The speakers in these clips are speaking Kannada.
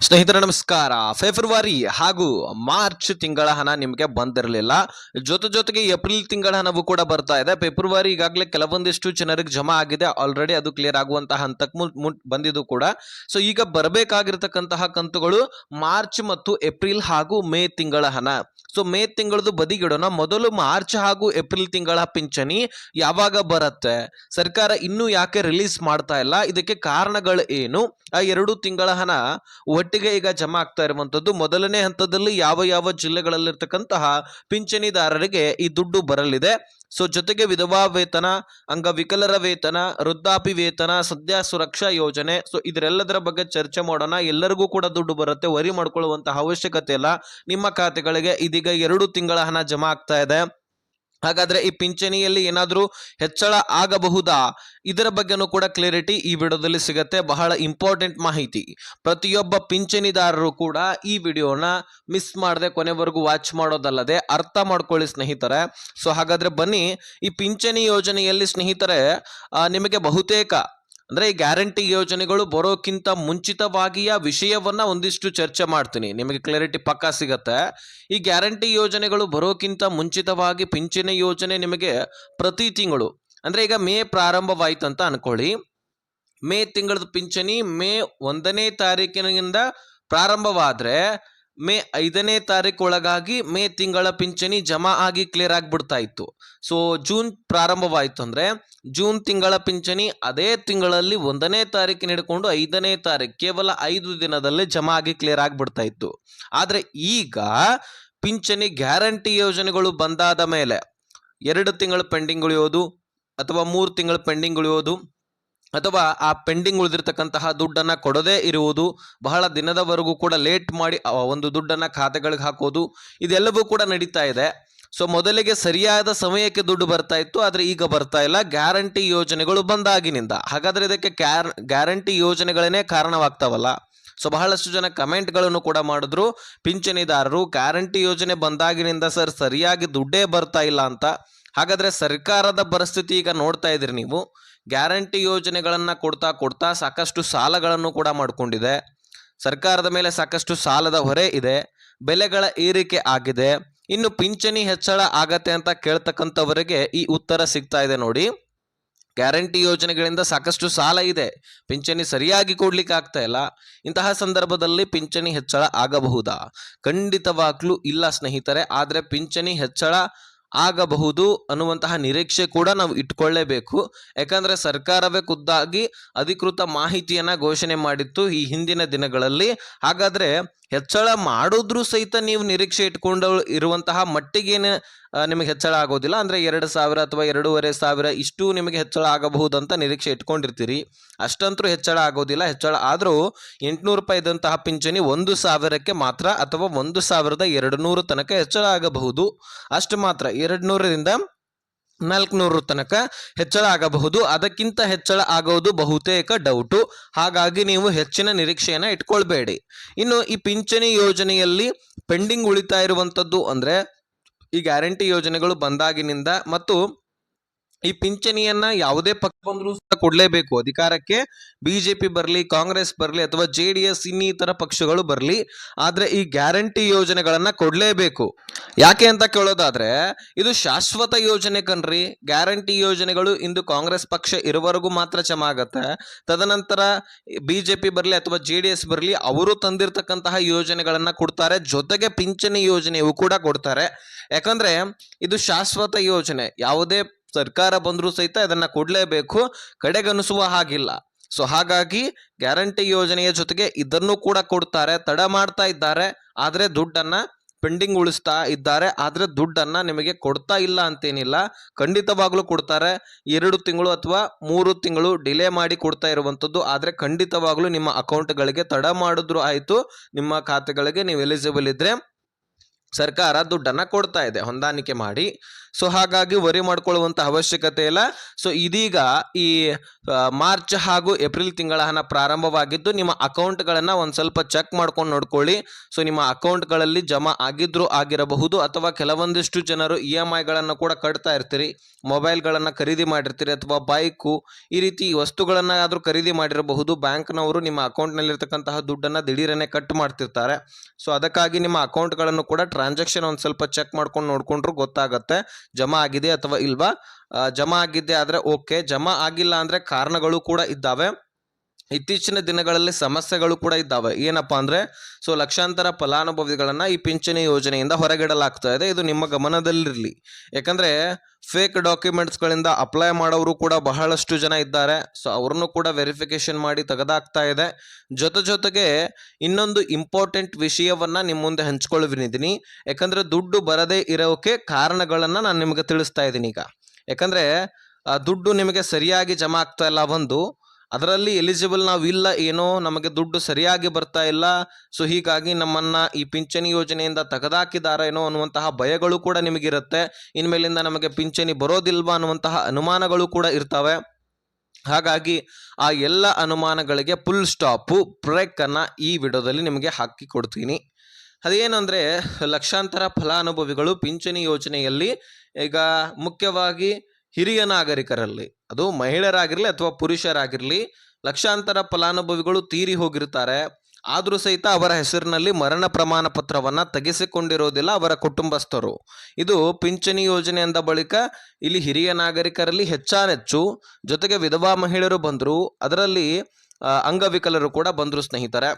ಸ್ನೇಹಿತರೆ ನಮಸ್ಕಾರ. ಫೆಬ್ರವರಿ ಹಾಗೂ ಮಾರ್ಚ್ ತಿಂಗಳ ಹಣ ನಿಮಗೆ ಬಂದಿರಲಿಲ್ಲ. ಜೊತೆಗೆ ಏಪ್ರಿಲ್ ತಿಂಗಳ ಹಣವೂ ಕೂಡ ಬರ್ತಾ ಇದೆ. ಫೆಬ್ರವರಿ ಈಗಾಗಲೇ ಕೆಲವೊಂದಿಷ್ಟು ಜನರಿಗೆ ಜಮಾ ಆಗಿದೆ ಆಲ್ರೆಡಿ, ಅದು ಕ್ಲಿಯರ್ ಆಗುವಂತಹ ಹಂತಕ್ಕೆ ಬಂದಿದ್ದು ಕೂಡ. ಸೊ ಈಗ ಬರಬೇಕಾಗಿರ್ತಕ್ಕಂತಹ ಕಂತುಗಳು ಮಾರ್ಚ್ ಮತ್ತು ಏಪ್ರಿಲ್ ಹಾಗೂ ಮೇ ತಿಂಗಳ ಹಣ. ಸೊ ಮೇ ತಿಂಗಳದು ಬದಿಗಿಡೋಣ. ಮೊದಲು ಮಾರ್ಚ್ ಹಾಗೂ ಏಪ್ರಿಲ್ ತಿಂಗಳ ಪಿಂಚಣಿ ಯಾವಾಗ ಬರುತ್ತೆ, ಸರ್ಕಾರ ಇನ್ನೂ ಯಾಕೆ ರಿಲೀಸ್ ಮಾಡ್ತಾ ಇಲ್ಲ, ಇದಕ್ಕೆ ಕಾರಣಗಳು ಏನು, ಆ 2 ತಿಂಗಳ ಹಣ ಒಟ್ಟಿಗೆ ಈಗ ಜಮಾ ಆಗ್ತಾ ಇರುವಂತದ್ದು. ಮೊದಲನೇ ಹಂತದಲ್ಲಿ ಯಾವ ಯಾವ ಜಿಲ್ಲೆಗಳಲ್ಲಿರ್ತಕ್ಕಂತಹ ಪಿಂಚಣಿದಾರರಿಗೆ ಈ ದುಡ್ಡು ಬರಲಿದೆ. ಸೊ ಜೊತೆಗೆ ವಿಧವಾ ವೇತನ, ಅಂಗವಿಕಲರ ವೇತನ, ವೃದ್ಧಾಪಿ ವೇತನ, ಸದ್ಯ ಸುರಕ್ಷಾ ಯೋಜನೆ, ಸೊ ಇದರೆಲ್ಲದರ ಬಗ್ಗೆ ಚರ್ಚೆ ಮಾಡೋಣ. ಎಲ್ಲರಿಗೂ ಕೂಡ ದುಡ್ಡು ಬರುತ್ತೆ, ವರಿ ಮಾಡ್ಕೊಳ್ಳುವಂತಹ ಅವಶ್ಯಕತೆ ಇಲ್ಲ. ನಿಮ್ಮ ಖಾತೆಗಳಿಗೆ ಇದೀಗ 2 ತಿಂಗಳ ಹಣ ಜಮಾ ಆಗ್ತಾ ಇದೆ. ಹಾಗಾದ್ರೆ ಈ ಪಿಂಚಣಿಯಲ್ಲಿ ಏನಾದ್ರೂ ಹೆಚ್ಚಳ ಆಗಬಹುದಾ, ಇದರ ಬಗ್ಗೆನೂ ಕೂಡ ಕ್ಲಿಯರಿಟಿ ಈ ವಿಡಿಯೋದಲ್ಲಿ ಸಿಗತ್ತೆ. ಬಹಳ ಇಂಪಾರ್ಟೆಂಟ್ ಮಾಹಿತಿ. ಪ್ರತಿಯೊಬ್ಬ ಪಿಂಚಣಿದಾರರು ಕೂಡ ಈ ವಿಡಿಯೋನ ಮಿಸ್ ಮಾಡದೆ ಕೊನೆವರೆಗೂ ವಾಚ್ ಮಾಡೋದಲ್ಲದೆ ಅರ್ಥ ಮಾಡ್ಕೊಳ್ಳಿ ಸ್ನೇಹಿತರೆ. ಸೊ ಹಾಗಾದ್ರೆ ಬನ್ನಿ, ಈ ಪಿಂಚಣಿ ಯೋಜನೆಯಲ್ಲಿ ಸ್ನೇಹಿತರೆ ನಿಮಗೆ ಬಹುತೇಕ ಅಂದ್ರೆ ಈ ಗ್ಯಾರಂಟಿ ಯೋಜನೆಗಳು ಬರೋಕ್ಕಿಂತ ಮುಂಚಿತವಾಗಿಯ ವಿಷಯವನ್ನ ಒಂದಿಷ್ಟು ಚರ್ಚೆ ಮಾಡ್ತೀನಿ, ನಿಮಗೆ ಕ್ಲಾರಿಟಿ ಪಕ್ಕಾ ಸಿಗತ್ತೆ. ಈ ಗ್ಯಾರಂಟಿ ಯೋಜನೆಗಳು ಬರೋಕ್ಕಿಂತ ಮುಂಚಿತವಾಗಿ ಪಿಂಚಣಿ ಯೋಜನೆ ನಿಮಗೆ ಪ್ರತಿ ತಿಂಗಳು, ಅಂದ್ರೆ ಈಗ ಮೇ ಪ್ರಾರಂಭವಾಯ್ತು ಅಂತ ಅನ್ಕೊಳ್ಳಿ. ಮೇ ತಿಂಗಳದ ಪಿಂಚಣಿ ಮೇ 1ನೇ ತಾರೀಕಿನಿಂದ ಪ್ರಾರಂಭವಾದ್ರೆ ಮೇ 5ನೇ ತಾರೀಕು ಒಳಗಾಗಿ ಮೇ ತಿಂಗಳ ಪಿಂಚಣಿ ಜಮಾ ಆಗಿ ಕ್ಲಿಯರ್ ಆಗಿಬಿಡ್ತಾ ಇತ್ತು. ಸೊ ಜೂನ್ ಪ್ರಾರಂಭವಾಯಿತು ಅಂದ್ರೆ ಜೂನ್ ತಿಂಗಳ ಪಿಂಚಣಿ ಅದೇ ತಿಂಗಳಲ್ಲಿ 1ನೇ ತಾರೀಕಿನ ಹಿಡ್ಕೊಂಡು 5ನೇ ತಾರೀಕು ಕೇವಲ 5 ದಿನದಲ್ಲಿ ಜಮಾ ಆಗಿ ಕ್ಲಿಯರ್ ಆಗಿಬಿಡ್ತಾ ಇತ್ತು. ಆದ್ರೆ ಈಗ ಪಿಂಚಣಿ ಗ್ಯಾರಂಟಿ ಯೋಜನೆಗಳು ಬಂದಾದ ಮೇಲೆ 2 ತಿಂಗಳು ಪೆಂಡಿಂಗ್ ಉಳಿಯೋದು ಅಥವಾ 3 ತಿಂಗಳು ಪೆಂಡಿಂಗ್ ಉಳಿಯೋದು ಅಥವಾ ಆ ಪೆಂಡಿಂಗ್ ಉಳಿದಿರ್ತಕ್ಕಂತಹ ದುಡ್ಡನ್ನ ಕೊಡದೇ ಇರುವುದು, ಬಹಳ ದಿನದವರೆಗೂ ಕೂಡ ಲೇಟ್ ಮಾಡಿ ಒಂದು ದುಡ್ಡನ್ನ ಖಾತೆಗಳಿಗೆ ಹಾಕೋದು, ಇದೆಲ್ಲವೂ ಕೂಡ ನಡೀತಾ ಇದೆ. ಸೊ ಮೊದಲಿಗೆ ಸರಿಯಾದ ಸಮಯಕ್ಕೆ ದುಡ್ಡು ಬರ್ತಾ ಇತ್ತು, ಆದ್ರೆ ಈಗ ಬರ್ತಾ ಇಲ್ಲ ಗ್ಯಾರಂಟಿ ಯೋಜನೆಗಳು ಬಂದಾಗಿನಿಂದ. ಹಾಗಾದ್ರೆ ಇದಕ್ಕೆ ಗ್ಯಾರಂಟಿ ಯೋಜನೆಗಳನ್ನೇ ಕಾರಣವಾಗ್ತಾವಲ್ಲ. ಸೊ ಬಹಳಷ್ಟು ಜನ ಕಮೆಂಟ್ಗಳನ್ನು ಕೂಡ ಮಾಡಿದ್ರು, ಪಿಂಚಣಿದಾರರು ಗ್ಯಾರಂಟಿ ಯೋಜನೆ ಬಂದಾಗಿನಿಂದ ಸರ್ ಸರಿಯಾಗಿ ದುಡ್ಡೇ ಬರ್ತಾ ಇಲ್ಲ ಅಂತ. ಹಾಗಾದ್ರೆ ಸರ್ಕಾರದ ಪರಿಸ್ಥಿತಿ ಈಗ ನೋಡ್ತಾ ಇದ್ರಿ ನೀವು. ಗ್ಯಾರಂಟಿ ಯೋಜನೆಗಳನ್ನ ಕೊಡ್ತಾ ಸಾಕಷ್ಟು ಸಾಲಗಳನ್ನು ಕೂಡ ಮಾಡಿಕೊಂಡಿದೆ. ಸರ್ಕಾರದ ಮೇಲೆ ಸಾಕಷ್ಟು ಸಾಲದ ಹೊರೆ ಇದೆ, ಬೆಲೆಗಳ ಏರಿಕೆ ಆಗಿದೆ. ಇನ್ನು ಪಿಂಚಣಿ ಹೆಚ್ಚಳ ಆಗತ್ತೆ ಅಂತ ಕೇಳ್ತಕ್ಕಂಥವರಿಗೆ ಈ ಉತ್ತರ ಸಿಗ್ತಾ ಇದೆ ನೋಡಿ. ಗ್ಯಾರಂಟಿ ಯೋಜನೆಗಳಿಂದ ಸಾಕಷ್ಟು ಸಾಲ ಇದೆ, ಪಿಂಚಣಿ ಸರಿಯಾಗಿ ಕೊಡ್ಲಿಕ್ಕೆ ಆಗ್ತಾ ಇಲ್ಲ. ಇಂತಹ ಸಂದರ್ಭದಲ್ಲಿ ಪಿಂಚಣಿ ಹೆಚ್ಚಳ ಆಗಬಹುದಾ? ಖಂಡಿತವಾಗ್ಲೂ ಇಲ್ಲ ಸ್ನೇಹಿತರೆ. ಆದ್ರೆ ಪಿಂಚಣಿ ಹೆಚ್ಚಳ ಆಗಬಹುದು ಅನ್ನುವಂತಹ ನಿರೀಕ್ಷೆ ಕೂಡ ನಾವು ಇಟ್ಕೊಳ್ಳೇಬೇಕು. ಯಾಕಂದ್ರೆ ಸರ್ಕಾರವೇ ಖುದ್ದಾಗಿ ಅಧಿಕೃತ ಮಾಹಿತಿಯನ್ನ ಘೋಷಣೆ ಮಾಡಿತ್ತು ಈ ಹಿಂದಿನ ದಿನಗಳಲ್ಲಿ. ಹಾಗಾದ್ರೆ ಹೆಚ್ಚಳ ಮಾಡಿದ್ರೂ ಸಹಿತ ನೀವು ನಿರೀಕ್ಷೆ ಇಟ್ಕೊಂಡು ಇರುವಂತಹ ಮಟ್ಟಿಗೇನು ನಿಮಗೆ ಹೆಚ್ಚಳ ಆಗೋದಿಲ್ಲ. ಅಂದ್ರೆ 2,000 ಅಥವಾ 2,500 ಇಷ್ಟು ನಿಮಗೆ ಹೆಚ್ಚಳ ಆಗಬಹುದಂತ ನಿರೀಕ್ಷೆ ಇಟ್ಕೊಂಡಿರ್ತೀರಿ. ಅಷ್ಟಂತರೂ ಹೆಚ್ಚಳ ಆಗೋದಿಲ್ಲ. ಹೆಚ್ಚಳ ಆದ್ರೂ 800 ರೂಪಾಯಿ ಇದ್ದಂತಹ ಪಿಂಚಣಿ 1,000ಕ್ಕೆ ಮಾತ್ರ ಅಥವಾ 1,200 ತನಕ ಹೆಚ್ಚಳ ಆಗಬಹುದು. ಅಷ್ಟು ಮಾತ್ರ, 200ರಿಂದ 400 ತನಕ ಹೆಚ್ಚಳ ಆಗಬಹುದು. ಅದಕ್ಕಿಂತ ಹೆಚ್ಚಳ ಆಗೋದು ಬಹುತೇಕ ಡೌಟು. ಹಾಗಾಗಿ ನೀವು ಹೆಚ್ಚಿನ ನಿರೀಕ್ಷೆಯನ್ನ ಇಟ್ಕೊಳ್ಬೇಡಿ. ಇನ್ನು ಈ ಪಿಂಚಣಿ ಯೋಜನೆಯಲ್ಲಿ ಪೆಂಡಿಂಗ್ ಉಳಿತಾ ಇರುವಂತದ್ದು ಅಂದ್ರೆ ಈ ಗ್ಯಾರಂಟಿ ಯೋಜನೆಗಳು ಬಂದಾಗಿನಿಂದ ಮತ್ತು ಈ ಪಿಂಚಣಿಯನ್ನ ಯಾವುದೇ ಪಕ್ಷ ಬಂದರೂ ಸಹ ಕೊಡ್ಲೇಬೇಕು. ಅಧಿಕಾರಕ್ಕೆ ಬಿಜೆಪಿ ಬರಲಿ, ಕಾಂಗ್ರೆಸ್ ಬರಲಿ ಅಥವಾ JDS ಇನ್ನಿತರ ಪಕ್ಷಗಳು ಬರಲಿ, ಆದ್ರೆ ಈ ಗ್ಯಾರಂಟಿ ಯೋಜನೆಗಳನ್ನ ಕೊಡ್ಲೇಬೇಕು. ಯಾಕೆ ಅಂತ ಕೇಳೋದಾದ್ರೆ ಇದು ಶಾಶ್ವತ ಯೋಜನೆ ಕಣ್ರಿ. ಗ್ಯಾರಂಟಿ ಯೋಜನೆಗಳು ಇಂದು ಕಾಂಗ್ರೆಸ್ ಪಕ್ಷ ಇರುವವರೆಗೂ ಮಾತ್ರ ಜಮಾ ಆಗತ್ತೆ. ತದನಂತರ ಬಿಜೆಪಿ ಬರಲಿ ಅಥವಾ JDS ಬರಲಿ, ಅವರು ತಂದಿರತಕ್ಕಂತಹ ಯೋಜನೆಗಳನ್ನ ಕೊಡ್ತಾರೆ. ಜೊತೆಗೆ ಪಿಂಚಣಿ ಯೋಜನೆಯೂ ಕೂಡ ಕೊಡ್ತಾರೆ. ಯಾಕಂದ್ರೆ ಇದು ಶಾಶ್ವತ ಯೋಜನೆ, ಯಾವುದೇ ಸರ್ಕಾರ ಬಂದರೂ ಸಹಿತ ಇದನ್ನ ಕೊಡ್ಲೇಬೇಕು, ಕಡೆಗಣಿಸುವ ಹಾಗಿಲ್ಲ. ಸೊ ಹಾಗಾಗಿ ಗ್ಯಾರಂಟಿ ಯೋಜನೆಯ ಜೊತೆಗೆ ಇದನ್ನು ಕೂಡ ಕೊಡ್ತಾರೆ. ತಡ ಮಾಡ್ತಾ ಇದ್ದಾರೆ, ಆದ್ರೆ ದುಡ್ಡನ್ನ ಪೆಂಡಿಂಗ್ ಉಳಿಸ್ತಾ ಇದ್ದಾರೆ. ಆದ್ರೆ ದುಡ್ಡನ್ನ ನಿಮಗೆ ಕೊಡ್ತಾ ಇಲ್ಲ ಅಂತೇನಿಲ್ಲ, ಖಂಡಿತವಾಗ್ಲೂ ಕೊಡ್ತಾರೆ. 2 ತಿಂಗಳು ಅಥವಾ 3 ತಿಂಗಳು ಡಿಲೇ ಮಾಡಿ ಕೊಡ್ತಾ ಇರುವಂತದ್ದು. ಆದ್ರೆ ಖಂಡಿತವಾಗ್ಲೂ ನಿಮ್ಮ ಅಕೌಂಟ್ಗಳಿಗೆ ತಡ ಮಾಡಿದ್ರು ಆಯ್ತು, ನಿಮ್ಮ ಖಾತೆಗಳಿಗೆ ನೀವು ಎಲಿಜಿಬಲ್ ಇದ್ರೆ ಸರ್ಕಾರ ದುಡ್ಡನ್ನ ಕೊಡ್ತಾ ಇದೆ ಹೊಂದಾಣಿಕೆ ಮಾಡಿ. ಸೊ ಹಾಗಾಗಿ ವರಿ ಮಾಡ್ಕೊಳ್ಳುವಂತ ಅವಶ್ಯಕತೆ ಇಲ್ಲ. ಸೊ ಇದೀಗ ಈ ಮಾರ್ಚ್ ಹಾಗೂ ಏಪ್ರಿಲ್ ತಿಂಗಳ ಹಣ ಪ್ರಾರಂಭವಾಗಿದ್ದು ನಿಮ್ಮ ಅಕೌಂಟ್ಗಳನ್ನು ಒಂದು ಸ್ವಲ್ಪ ಚೆಕ್ ಮಾಡ್ಕೊಂಡು ನೋಡ್ಕೊಳ್ಳಿ. ಸೊ ನಿಮ್ಮ ಅಕೌಂಟ್ಗಳಲ್ಲಿ ಜಮಾ ಆಗಿರಬಹುದು ಅಥವಾ ಕೆಲವೊಂದಿಷ್ಟು ಜನರು EMIಗಳನ್ನು ಕೂಡ ಕಟ್ತಾ ಇರ್ತೀರಿ, ಮೊಬೈಲ್ಗಳನ್ನು ಖರೀದಿ ಮಾಡಿರ್ತೀರಿ ಅಥವಾ ಬೈಕು ಈ ರೀತಿ ವಸ್ತುಗಳನ್ನು ಆದರೂ ಖರೀದಿ ಮಾಡಿರಬಹುದು. ಬ್ಯಾಂಕ್ನವರು ನಿಮ್ಮ ಅಕೌಂಟ್ನಲ್ಲಿರ್ತಕ್ಕಂತಹ ದುಡ್ಡನ್ನು ದಿಢೀರನೆ ಕಟ್ ಮಾಡ್ತಿರ್ತಾರೆ. ಸೊ ಅದಕ್ಕಾಗಿ ನಿಮ್ಮ ಅಕೌಂಟ್ಗಳನ್ನು ಕೂಡ ಟ್ರಾನ್ಸಾಕ್ಷನ್ ಒಂದು ಸ್ವಲ್ಪ ಚೆಕ್ ಮಾಡ್ಕೊಂಡು ನೋಡ್ಕೊಂಡ್ರು ಗೊತ್ತಾಗತ್ತೆ ಜಮಾ ಆಗಿದೆ ಅಥವಾ ಇಲ್ವಾ. ಜಮಾ ಆಗಿದ್ದೆ ಆದರೆ ಓಕೆ, ಜಮಾ ಆಗಿಲ್ಲ ಅಂದರೆ ಕಾರಣಗಳು ಕೂಡ ಇದ್ದಾವೆ. ಇತ್ತೀಚಿನ ದಿನಗಳಲ್ಲಿ ಸಮಸ್ಯೆಗಳು ಕೂಡ ಇದ್ದಾವೆ. ಏನಪ್ಪಾ ಅಂದರೆ ಸೊ ಲಕ್ಷಾಂತರ ಫಲಾನುಭವಿಗಳನ್ನು ಈ ಪಿಂಚಣಿ ಯೋಜನೆಯಿಂದ ಹೊರಗಿಡಲಾಗ್ತಾ ಇದೆ. ಇದು ನಿಮ್ಮ ಗಮನದಲ್ಲಿರಲಿ. ಯಾಕಂದರೆ ಫೇಕ್ ಡಾಕ್ಯುಮೆಂಟ್ಸ್ಗಳಿಂದ ಅಪ್ಲೈ ಮಾಡೋರು ಕೂಡ ಬಹಳಷ್ಟು ಜನ ಇದ್ದಾರೆ. ಸೊ ಅವ್ರನ್ನು ಕೂಡ ವೆರಿಫಿಕೇಶನ್ ಮಾಡಿ ತೆಗೆದಾಗ್ತಾ ಇದೆ. ಜೊತೆಗೆ ಇನ್ನೊಂದು ಇಂಪಾರ್ಟೆಂಟ್ ವಿಷಯವನ್ನು ನಿಮ್ಮ ಮುಂದೆ ಹಂಚ್ಕೊಳ್ಳುವಿನಿದ್ದೀನಿ. ಯಾಕಂದರೆ ದುಡ್ಡು ಬರದೇ ಇರೋಕ್ಕೆ ಕಾರಣಗಳನ್ನು ನಾನು ನಿಮಗೆ ತಿಳಿಸ್ತಾ ಇದ್ದೀನಿ ಈಗ. ಯಾಕಂದರೆ ದುಡ್ಡು ನಿಮಗೆ ಸರಿಯಾಗಿ ಜಮಾ ಆಗ್ತಾ ಇಲ್ಲ, ಒಂದು ಅದರಲ್ಲಿ ಎಲಿಜಿಬಲ್ ನಾವು ಇಲ್ಲ, ಏನೋ ನಮಗೆ ದುಡ್ಡು ಸರಿಯಾಗಿ ಬರ್ತಾ ಇಲ್ಲ, ಸೊ ಹೀಗಾಗಿ ನಮ್ಮನ್ನು ಈ ಪಿಂಚಣಿ ಯೋಜನೆಯಿಂದ ತೆಗೆದಾಕಿದಾರೇನೋ ಅನ್ನುವಂತಹ ಭಯಗಳು ಕೂಡ ನಿಮಗಿರುತ್ತೆ. ಇನ್ಮೇಲಿಂದ ನಮಗೆ ಪಿಂಚಣಿ ಬರೋದಿಲ್ವಾ ಅನ್ನುವಂತಹ ಅನುಮಾನಗಳು ಕೂಡ ಇರ್ತವೆ. ಹಾಗಾಗಿ ಆ ಎಲ್ಲ ಅನುಮಾನಗಳಿಗೆ ಫುಲ್ ಸ್ಟಾಪು ಬ್ರೇಕನ್ನು ಈ ವಿಡಿಯೋದಲ್ಲಿ ನಿಮಗೆ ಹಾಕಿ ಕೊಡ್ತೀನಿ. ಅದೇನೆಂದರೆ ಲಕ್ಷಾಂತರ ಫಲಾನುಭವಿಗಳು ಪಿಂಚಣಿ ಯೋಜನೆಯಲ್ಲಿ ಈಗ ಮುಖ್ಯವಾಗಿ ಹಿರಿಯ ನಾಗರಿಕರಲ್ಲಿ, ಅದು ಮಹಿಳೆಯರಾಗಿರಲಿ ಅಥವಾ ಪುರುಷರಾಗಿರಲಿ, ಲಕ್ಷಾಂತರ ಫಲಾನುಭವಿಗಳು ತೀರಿ ಹೋಗಿರ್ತಾರೆ. ಆದರೂ ಸಹಿತ ಅವರ ಹೆಸರಿನಲ್ಲಿ ಮರಣ ಪ್ರಮಾಣ ಪತ್ರವನ್ನು ತೆಗೆಸಿಕೊಂಡಿರೋದಿಲ್ಲ ಅವರ ಕುಟುಂಬಸ್ಥರು. ಇದು ಪಿಂಚಣಿ ಯೋಜನೆ ಅಂದ ಬಳಿಕ ಇಲ್ಲಿ ಹಿರಿಯ ನಾಗರಿಕರಲ್ಲಿ ಹೆಚ್ಚಾನೆಚ್ಚು, ಜೊತೆಗೆ ವಿಧವಾ ಮಹಿಳೆಯರು ಬಂದರು, ಅದರಲ್ಲಿ ಅಂಗವಿಕಲರು ಕೂಡ ಬಂದರು ಸ್ನೇಹಿತರೆ.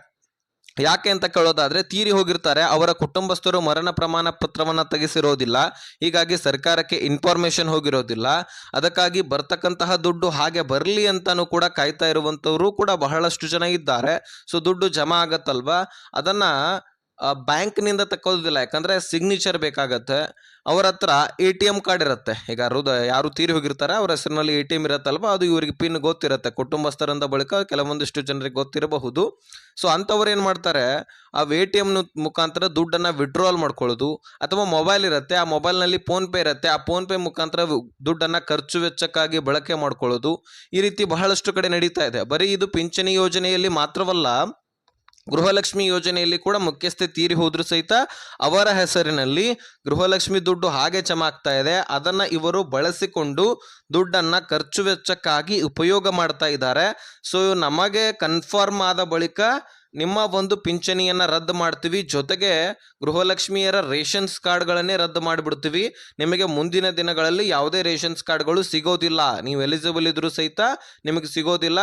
ಯಾಕೆ ಅಂತ ಕೇಳೋದಾದ್ರೆ, ತೀರಿ ಹೋಗಿರ್ತಾರೆ, ಅವರ ಕುಟುಂಬಸ್ಥರು ಮರಣ ಪ್ರಮಾಣ ಪತ್ರವನ್ನು ತೆಗೆಸಿರೋದಿಲ್ಲ, ಹೀಗಾಗಿ ಸರ್ಕಾರಕ್ಕೆ ಇನ್ಫಾರ್ಮೇಶನ್ ಹೋಗಿರೋದಿಲ್ಲ. ಅದಕ್ಕಾಗಿ ಬರ್ತಕ್ಕಂತಹ ದುಡ್ಡು ಹಾಗೆ ಬರಲಿ ಅಂತಾನೂ ಕೂಡ ಕಾಯ್ತಾ ಇರುವಂಥವರು ಕೂಡ ಬಹಳಷ್ಟು ಜನ ಇದ್ದಾರೆ. ಸೊ ದುಡ್ಡು ಜಮಾ ಆಗತ್ತಲ್ವಾ, ಅದನ್ನು ಬ್ಯಾಂಕ್ನಿಂದ ತಕ್ಕೋದಿಲ್ಲ, ಯಾಕಂದರೆ ಸಿಗ್ನೇಚರ್ ಬೇಕಾಗತ್ತೆ. ಅವರ ಹತ್ರ ATM ಕಾರ್ಡ್ ಇರುತ್ತೆ. ಈಗ ಯಾರು ತೀರಿ ಹೋಗಿರ್ತಾರೆ ಅವರ ಹೆಸರಿನಲ್ಲಿ ATM ಇರುತ್ತಲ್ವ, ಅದು ಇವರಿಗೆ ಪಿನ್ ಗೊತ್ತಿರುತ್ತೆ. ಕುಟುಂಬಸ್ಥರಂದ ಬಳಿಕ ಕೆಲವೊಂದಿಷ್ಟು ಜನರಿಗೆ ಗೊತ್ತಿರಬಹುದು. ಸೊ ಅಂಥವ್ರು ಏನು ಮಾಡ್ತಾರೆ, ಆ ATM ಮುಖಾಂತರ ದುಡ್ಡನ್ನು ವಿಡ್ರಾಲ್ ಮಾಡ್ಕೊಳ್ಳೋದು, ಅಥವಾ ಮೊಬೈಲ್ ಇರುತ್ತೆ, ಆ ಮೊಬೈಲ್ನಲ್ಲಿ ಫೋನ್ಪೇ ಇರುತ್ತೆ, ಆ ಫೋನ್ಪೇ ಮುಖಾಂತರ ದುಡ್ಡನ್ನು ಖರ್ಚು ವೆಚ್ಚಕ್ಕಾಗಿ ಬಳಕೆ ಮಾಡ್ಕೊಳ್ಳೋದು, ಈ ರೀತಿ ಬಹಳಷ್ಟು ಕಡೆ ನಡೀತಾ ಇದೆ. ಬರೀ ಇದು ಪಿಂಚಣಿ ಯೋಜನೆಯಲ್ಲಿ ಮಾತ್ರವಲ್ಲ, ಗೃಹಲಕ್ಷ್ಮಿ ಯೋಜನೆಯಲ್ಲಿ ಕೂಡ ಮುಖ್ಯಸ್ಥೆ ತೀರಿ ಹೋದ್ರೂ ಸಹಿತ ಅವರ ಹೆಸರಿನಲ್ಲಿ ಗೃಹಲಕ್ಷ್ಮಿ ದುಡ್ಡು ಹಾಗೆ ಜಮಾ ಆಗ್ತಾ ಇದೆ. ಅದನ್ನು ಇವರು ಬಳಸಿಕೊಂಡು ದುಡ್ಡನ್ನು ಖರ್ಚು ವೆಚ್ಚಕ್ಕಾಗಿ ಉಪಯೋಗ ಮಾಡ್ತಾ ಇದ್ದಾರೆ. ಸೊ ನಮಗೆ ಕನ್ಫರ್ಮ್ ಆದ ಬಳಿಕ ನಿಮ್ಮ ಒಂದು ಪಿಂಚಣಿಯನ್ನು ರದ್ದು ಮಾಡ್ತೀವಿ, ಜೊತೆಗೆ ಗೃಹಲಕ್ಷ್ಮಿಯರ ರೇಷನ್ಸ್ ಕಾರ್ಡ್ಗಳನ್ನೇ ರದ್ದು ಮಾಡಿಬಿಡ್ತೀವಿ. ನಿಮಗೆ ಮುಂದಿನ ದಿನಗಳಲ್ಲಿ ಯಾವುದೇ ರೇಷನ್ಸ್ ಕಾರ್ಡ್ಗಳು ಸಿಗೋದಿಲ್ಲ. ನೀವು ಎಲಿಜಿಬಲ್ ಇದ್ರೂ ಸಹಿತ ನಿಮಗೆ ಸಿಗೋದಿಲ್ಲ.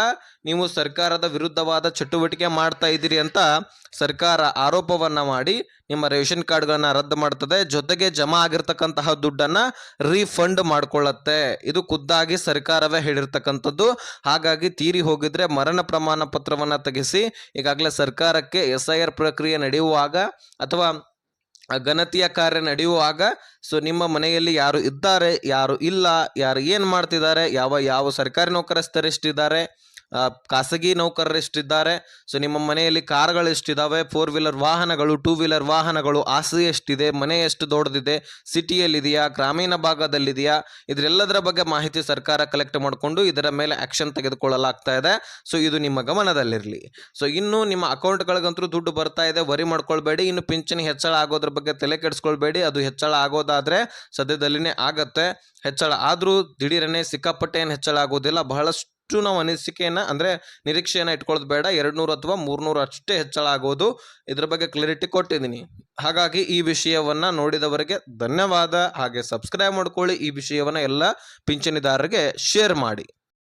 ನೀವು ಸರ್ಕಾರದ ವಿರುದ್ಧವಾದ ಚಟುವಟಿಕೆ ಮಾಡ್ತಾ ಇದ್ದೀರಿ ಅಂತ ಸರ್ಕಾರ ಆರೋಪವನ್ನು ಮಾಡಿ ನಿಮ್ಮ ರೇಷನ್ ಕಾರ್ಡ್ಗಳನ್ನ ರದ್ದು ಮಾಡ್ತದೆ, ಜೊತೆಗೆ ಜಮಾ ಆಗಿರ್ತಕ್ಕಂತಹ ದುಡ್ಡನ್ನು ರೀಫಂಡ್ ಮಾಡ್ಕೊಳ್ಳುತ್ತೆ. ಇದು ಖುದ್ದಾಗಿ ಸರ್ಕಾರವೇ ಹೇಳಿರ್ತಕ್ಕಂಥದ್ದು. ಹಾಗಾಗಿ ತೀರಿ ಹೋಗಿದ್ರೆ ಮರಣ ಪ್ರಮಾಣ ಪತ್ರವನ್ನು ತೆಗೆಸಿ. ಈಗಾಗಲೇ ಸರ್ಕಾರಕ್ಕೆ SIR ಪ್ರಕ್ರಿಯೆ ನಡೆಯುವಾಗ ಅಥವಾ ಗಣತಿಯ ಕಾರ್ಯ ನಡೆಯುವಾಗ ಸೊ ನಿಮ್ಮ ಮನೆಯಲ್ಲಿ ಯಾರು ಇದ್ದಾರೆ, ಯಾರು ಇಲ್ಲ, ಯಾರು ಏನು ಮಾಡ್ತಿದ್ದಾರೆ, ಯಾವ ಸರ್ಕಾರಿ ನೌಕರಸ್ಥರೆಷ್ಟಿದ್ದಾರೆ, ಖಾಸಗಿ ನೌಕರರು ಎಷ್ಟಿದ್ದಾರೆ, ಸೊ ನಿಮ್ಮ ಮನೆಯಲ್ಲಿ ಕಾರ್ಗಳು ಎಷ್ಟಿದ್ದಾವೆ, 4 ವೀಲರ್ ವಾಹನಗಳು, 2 ವೀಲರ್ ವಾಹನಗಳು, ಆಸ್ತಿ ಎಷ್ಟಿದೆ, ಮನೆ ಎಷ್ಟು ದೊಡ್ಡದಿದೆ, ಸಿಟಿಯಲ್ಲಿದೆಯಾ, ಗ್ರಾಮೀಣ ಭಾಗದಲ್ಲಿದೆಯಾ, ಇದರೆಲ್ಲದರ ಬಗ್ಗೆ ಮಾಹಿತಿ ಸರ್ಕಾರ ಕಲೆಕ್ಟ್ ಮಾಡಿಕೊಂಡು ಇದರ ಮೇಲೆ ಆ್ಯಕ್ಷನ್ ತೆಗೆದುಕೊಳ್ಳಲಾಗ್ತಾ ಇದೆ. ಸೊ ಇದು ನಿಮ್ಮ ಗಮನದಲ್ಲಿರಲಿ. ಸೊ ಇನ್ನು ನಿಮ್ಮ ಅಕೌಂಟ್ಗಳಿಗಂತೂ ದುಡ್ಡು ಬರ್ತಾ ಇದೆ, ವರಿ ಮಾಡ್ಕೊಳ್ಬೇಡಿ. ಇನ್ನು ಪಿಂಚಣಿ ಹೆಚ್ಚಳ ಆಗೋದ್ರ ಬಗ್ಗೆ ತಲೆ ಕೆಡಿಸ್ಕೊಳ್ಬೇಡಿ. ಅದು ಹೆಚ್ಚಳ ಆಗೋದಾದರೆ ಸದ್ಯದಲ್ಲಿನೇ ಆಗತ್ತೆ. ಹೆಚ್ಚಳ ಆದರೂ ದಿಢೀರನೆ ಸಿಕ್ಕಾಪಟ್ಟೆ ಏನು ಹೆಚ್ಚಳ ಆಗೋದಿಲ್ಲ. ಬಹಳಷ್ಟು ನಾವು ಅನಿಸಿಕೆಯನ್ನು ಅಂದರೆ ನಿರೀಕ್ಷೆಯನ್ನು ಇಟ್ಕೊಳ್ಳೋದು ಬೇಡ. 200 ಅಥವಾ 300 ಅಷ್ಟೇ ಹೆಚ್ಚಳ ಆಗೋದು. ಇದ್ರ ಬಗ್ಗೆ ಕ್ಲಾರಿಟಿ ಕೊಟ್ಟಿದ್ದೀನಿ. ಹಾಗಾಗಿ ಈ ವಿಷಯವನ್ನು ನೋಡಿದವರಿಗೆ ಧನ್ಯವಾದ. ಹಾಗೆ ಸಬ್ಸ್ಕ್ರೈಬ್ ಮಾಡ್ಕೊಳ್ಳಿ. ಈ ವಿಷಯವನ್ನು ಎಲ್ಲ ಪಿಂಚಣಿದಾರರಿಗೆ ಶೇರ್ ಮಾಡಿ.